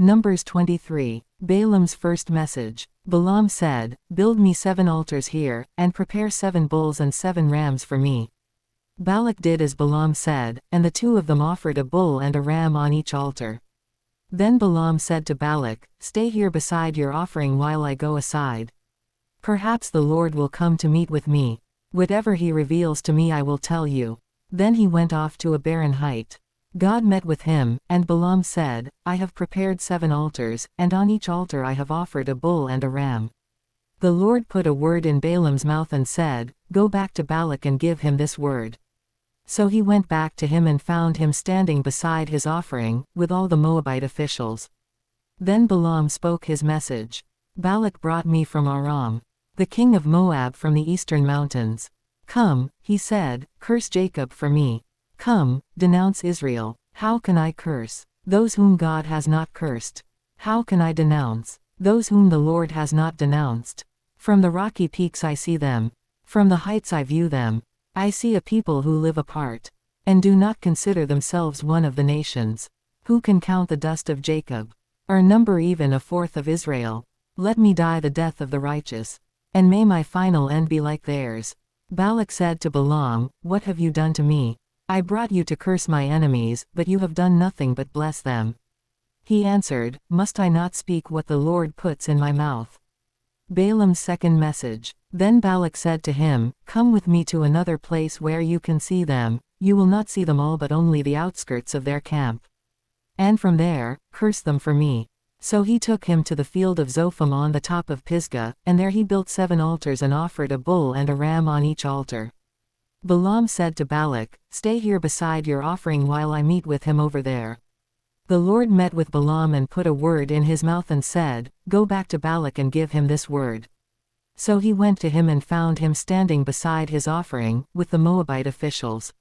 Numbers 23. Balaam's first message. Balaam said, "Build me 7 altars here, and prepare 7 bulls and 7 rams for me." Balak did as Balaam said, and the 2 of them offered a bull and a ram on each altar. Then Balaam said to Balak, "Stay here beside your offering while I go aside. Perhaps the Lord will come to meet with me. Whatever he reveals to me I will tell you." Then he went off to a barren height. God met with him, and Balaam said, "I have prepared 7 altars, and on each altar I have offered a bull and a ram." The Lord put a word in Balaam's mouth and said, "Go back to Balak and give him this word." So he went back to him and found him standing beside his offering, with all the Moabite officials. Then Balaam spoke his message. "Balak brought me from Aram, the king of Moab from the eastern mountains. Come," he said, "curse Jacob for me. Come, denounce Israel." How can I curse those whom God has not cursed? How can I denounce those whom the Lord has not denounced? From the rocky peaks I see them. From the heights I view them. I see a people who live apart, and do not consider themselves one of the nations. Who can count the dust of Jacob, or number even a fourth of Israel? Let me die the death of the righteous, and may my final end be like theirs. Balak said to Balaam, "What have you done to me? I brought you to curse my enemies, but you have done nothing but bless them." He answered, "Must I not speak what the Lord puts in my mouth?" Balaam's second message. Then Balak said to him, "Come with me to another place where you can see them. You will not see them all but only the outskirts of their camp. And from there, curse them for me." So he took him to the field of Zophim on the top of Pisgah, and there he built 7 altars and offered a bull and a ram on each altar. Balaam said to Balak, "Stay here beside your offering while I meet with him over there." The Lord met with Balaam and put a word in his mouth and said, "Go back to Balak and give him this word." So he went to him and found him standing beside his offering, with the Moabite officials.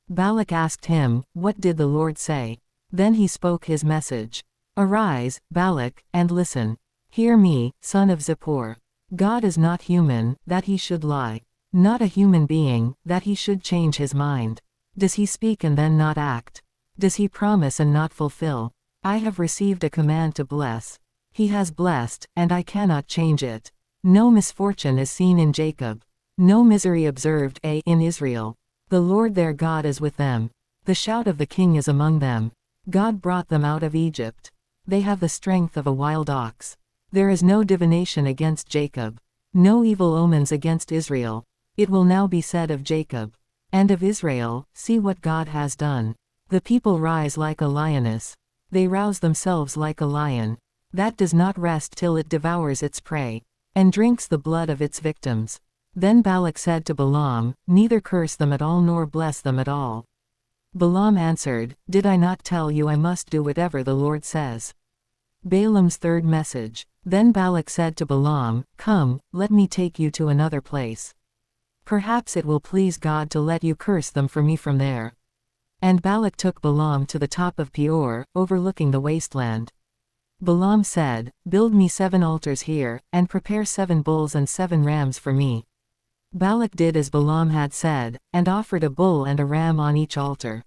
Balak asked him, "What did the Lord say?" Then he spoke his message. "Arise, Balak, and listen. Hear me, son of Zippor. God is not human, that he should lie. Not a human being, that he should change his mind. Does he speak and then not act? Does he promise and not fulfill? I have received a command to bless. He has blessed, and I cannot change it. No misfortune is seen in Jacob. No misery observed in Israel. The Lord their God is with them. The shout of the king is among them. God brought them out of Egypt. They have the strength of a wild ox. There is no divination against Jacob. No evil omens against Israel. It will now be said of Jacob and of Israel, "See what God has done." The people rise like a lioness. They rouse themselves like a lion, that does not rest till it devours its prey, and drinks the blood of its victims. Then Balak said to Balaam, "Neither curse them at all nor bless them at all." Balaam answered, "Did I not tell you I must do whatever the Lord says?" Balaam's third message. Then Balak said to Balaam, "Come, let me take you to another place. Perhaps it will please God to let you curse them for me from there." And Balak took Balaam to the top of Peor, overlooking the wasteland. Balaam said, "Build me 7 altars here, and prepare 7 bulls and 7 rams for me." Balak did as Balaam had said, and offered a bull and a ram on each altar.